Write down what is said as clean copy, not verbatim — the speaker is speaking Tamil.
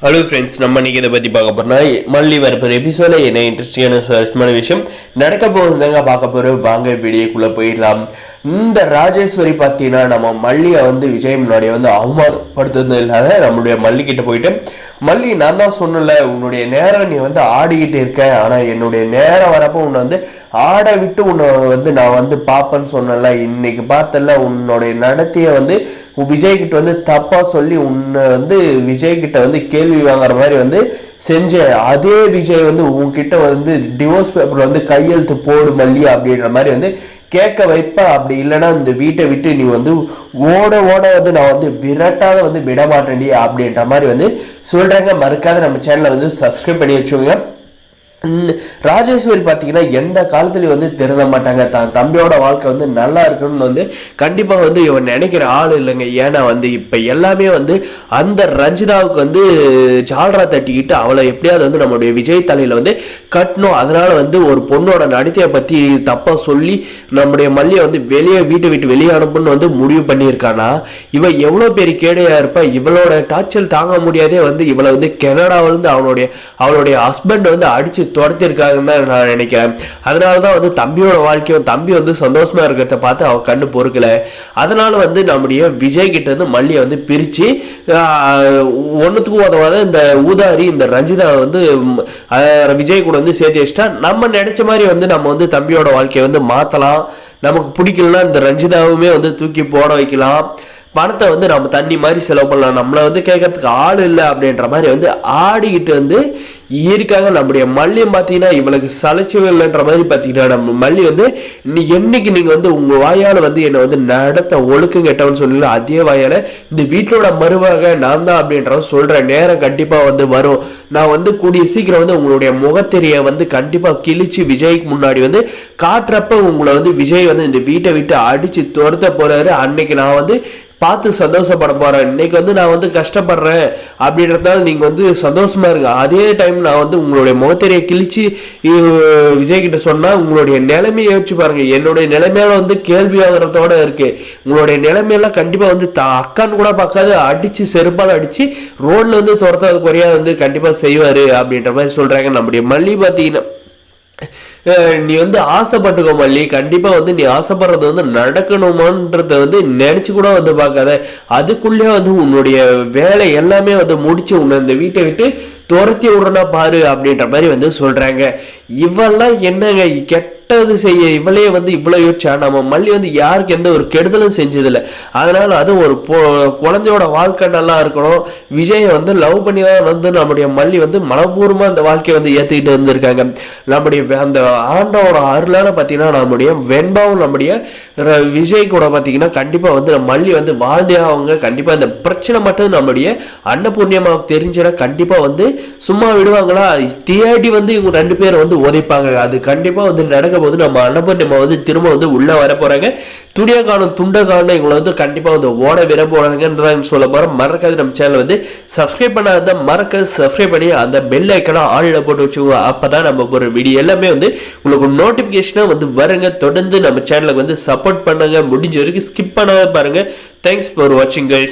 ஹலோ ஃப்ரெண்ட்ஸ், நம்ம இன்னைக்கு இதை பற்றி பார்க்க போறோம்னா மல்லி வரப்போகிற எபிசோடில் என்ன இன்ட்ரெஸ்டிங்கான சுவாரஸ்யமான விஷயம் நடக்க போகுதுங்க பார்க்க போகிறோம். வாங்க வீடியோக்குள்ளே போயிடலாம். இந்த ராஜேஸ்வரி பார்த்தீங்கன்னா நம்ம மல்லியை விஜய் முன்னாடி அவமானப்படுத்துறது இல்லாத நம்மளுடைய மல்லி கிட்ட போயிட்டு, மல்லி நான் தான் சொன்னல உன்னுடைய நேரம் நீ ஆடிக்கிட்டு இருக்க, ஆனால் என்னுடைய நேரம் வரப்போ உன்னை ஆட விட்டு உன்னை நான் பார்ப்பேன்னு சொன்னல, இன்னைக்கு பார்த்தல உன்னுடைய நடத்திய விஜய் கிட்ட தப்பா சொல்லி உன்னை விஜய் கிட்ட கேள்வி வாங்குற மாதிரி செஞ்ச அதே விஜய் உன்கிட்ட டிவோர்ஸ் பேப்பர் கையெழுத்து போடு மல்லி அப்படின்ற மாதிரி கேட்க வைப்ப. அப்படி இல்லைன்னா இந்த வீட்டை விட்டு நீ ஓட ஓட நான் விரட்டாக விட மாட்டேன்டி அப்படின்ற மாதிரி சொல்றாங்க. மறக்காத நம்ம சேனலை சப்ஸ்கிரைப் பண்ணி வச்சுக்கோங்க. ராஜேஸ்வரி பார்த்தீங்கன்னா எந்த காலத்துலயும் திருந்த மாட்டாங்க. தான் தம்பியோட வாழ்க்கை நல்லா இருக்கணும்னு கண்டிப்பாக இவன் நினைக்கிற ஆள் இல்லைங்க. ஏன்னா இப்போ எல்லாமே அந்த ரஞ்சிதாவுக்கு ஜால்ரா தட்டிக்கிட்டு அவளை எப்படியாவது நம்மளுடைய விஜய் தலையில கட்டணும். அதனால ஒரு பொண்ணோட நடத்தையை பத்தி தப்பா சொல்லி நம்முடைய மல்லியை வீட்டை விட்டு வெளியே அனுப்புன்னு முடிவு பண்ணியிருக்கானா, இவன் எவ்வளவு பெரிய கேடையா இருப்பா. இவளோட டார்ச்சல் தாங்க முடியாதே இவளை கனடாவிலிருந்து அவளுடைய ஹஸ்பண்ட் அடிச்சு துரத்திருக்காங்கன்னு தான் நான் நினைக்கிறேன். அதனாலதான் தம்பியோட வாழ்க்கையும் தம்பி சந்தோஷமா இருக்கிறத பார்த்து அவ கண்ணு பொறுக்கல. அதனால நம்முடைய விஜய் கிட்ட மல்லியை பிரிச்சு ஒன்னுத்துக்கும் உதவாத இந்த ஊதாரி இந்த ரஞ்சிதா விஜய் கூட சேர்த்து வச்சுட்டா நம்ம நினைச்ச மாதிரி நம்ம தம்பியோட வாழ்க்கையை மாத்தலாம். நமக்கு பிடிக்கலன்னா இந்த ரஞ்சிதாவுமே தூக்கி போட வைக்கலாம். பணத்தை நம்ம தண்ணி மாதிரி செலவு பண்ணலாம். நம்மளை கேட்கறதுக்கு ஆள் இல்லை அப்படின்ற மாதிரி ஆடிக்கிட்டு இருக்காங்க. நம்முடைய மல்லியும் பார்த்தீங்கன்னா இவளுக்கு சலைச்சவே இல்லைன்ற மாதிரி பார்த்தீங்கன்னா நம்ம மல்லி என்னைக்கு நீங்க உங்க வாயால என்னை நடத்த ஒழுக்கம் கெட்டவன்னு சொல்லல, அதே வாயால இந்த வீட்டோட மருவாக நான் தான் அப்படின்ற சொல்ற நேரம் கண்டிப்பா வரும். நான் கூடிய சீக்கிரம் உங்களுடைய முகத்தெரிய கண்டிப்பா கிழிச்சு விஜய்க்கு முன்னாடி காட்டுறப்ப உங்களை விஜய் இந்த வீட்டை விட்டு அடிச்சு துரத்த போறாரு. அன்னைக்கு நான் பார்த்து சந்தோஷப்பட போறேன். இன்னைக்கு நான் கஷ்டப்படுறேன் அப்படின்றதால நீங்க சந்தோஷமா இருங்க. அதே டைம் நான் உங்களுடைய முகத்தெரிய கிழிச்சு விஜய் கிட்ட சொன்னா உங்களுடைய நிலைமையை யோசிச்சு பாருங்க. என்னுடைய நிலைமையால கேள்வி ஆகிறதோட இருக்கு. உங்களுடைய நிலைமையெல்லாம் கண்டிப்பா அக்கான்னு கூட பார்க்காது அடிச்சு செருப்பால் அடிச்சு ரோட்ல துரத்தாது குறையா கண்டிப்பா செய்வாரு அப்படின்ற மாதிரி சொல்றாங்க. நம்முடைய மல்லி பார்த்தீங்கன்னா நீ ஆசைப்பட்டுக்கோ மல்லி, கண்டிப்பா நீ ஆசைப்படுறது நடக்கணுமான்றத நினைச்சு கூட பார்க்காத. அதுக்குள்ளே உன்னுடைய வேலை எல்லாமே முடிச்சு உன்னை இந்த வீட்டை விட்டு துரத்தி விடுறனா பாரு அப்படின்ற மாதிரி சொல்றாங்க. இவெல்லாம் என்னங்க கெட்டது செய்ய இவளே இவ்வளவு யோசிச்சா, நம்ம மல்லி யாருக்கு எந்த ஒரு கெடுதலும் செஞ்சதில்லை. அதனால அது ஒரு குழந்தையோட வாழ்க்கை நல்லா இருக்கணும். விஜய் லவ் பண்ணி தான் நம்முடைய மல்லி மனப்பூர்வமா அந்த வாழ்க்கையை ஏத்துக்கிட்டு இருந்திருக்காங்க. நம்முடைய அந்த ஆண்டோட அருளால பார்த்தீங்கன்னா நம்முடைய வெண்பாவும் நம்முடைய விஜய் கூட பார்த்தீங்கன்னா கண்டிப்பா நம்ம மல்லி வாழ்ந்தே அவங்க. கண்டிப்பா இந்த பிரச்சனை மட்டும் நம்முடைய அன்னபூர்ணியமாவுக்கு தெரிஞ்சிட கண்டிப்பா சும்மா விடுவாங்களா, தேடி இவங்க ரெண்டு பேரும் உதைப்பாங்க. அது கண்டிப்பா நடக்க போது நம்ம அன்னபூர்ணியமா திரும்ப உள்ள வர போறாங்க. துணியா காணும் துண்ட காணும் இவங்களை கண்டிப்பா ஓட விட போறாங்கன்னு சொல்ல போறோம். மறக்காது நம்ம சேனல் சப்ஸ்கிரைப் பண்ணாத மறக்க சப்ஸ்கிரைப் பண்ணி அந்த பெல் ஐக்கனை ஆளில் போட்டு வச்சுக்கோங்க. அப்பதான் நம்ம ஒரு வீடியோ எல்லாமே உங்களுக்கு நோட்டிபிகேஷனா வருங்க. தொடர்ந்து நம்ம சேனலுக்கு சப்போர்ட் பண்ணுங்க. முடிஞ்ச வரைக்கும் ஸ்கிப் பண்ணாத பாருங்க. தேங்க்ஸ் ஃபார் வாட்சிங் கைஸ்.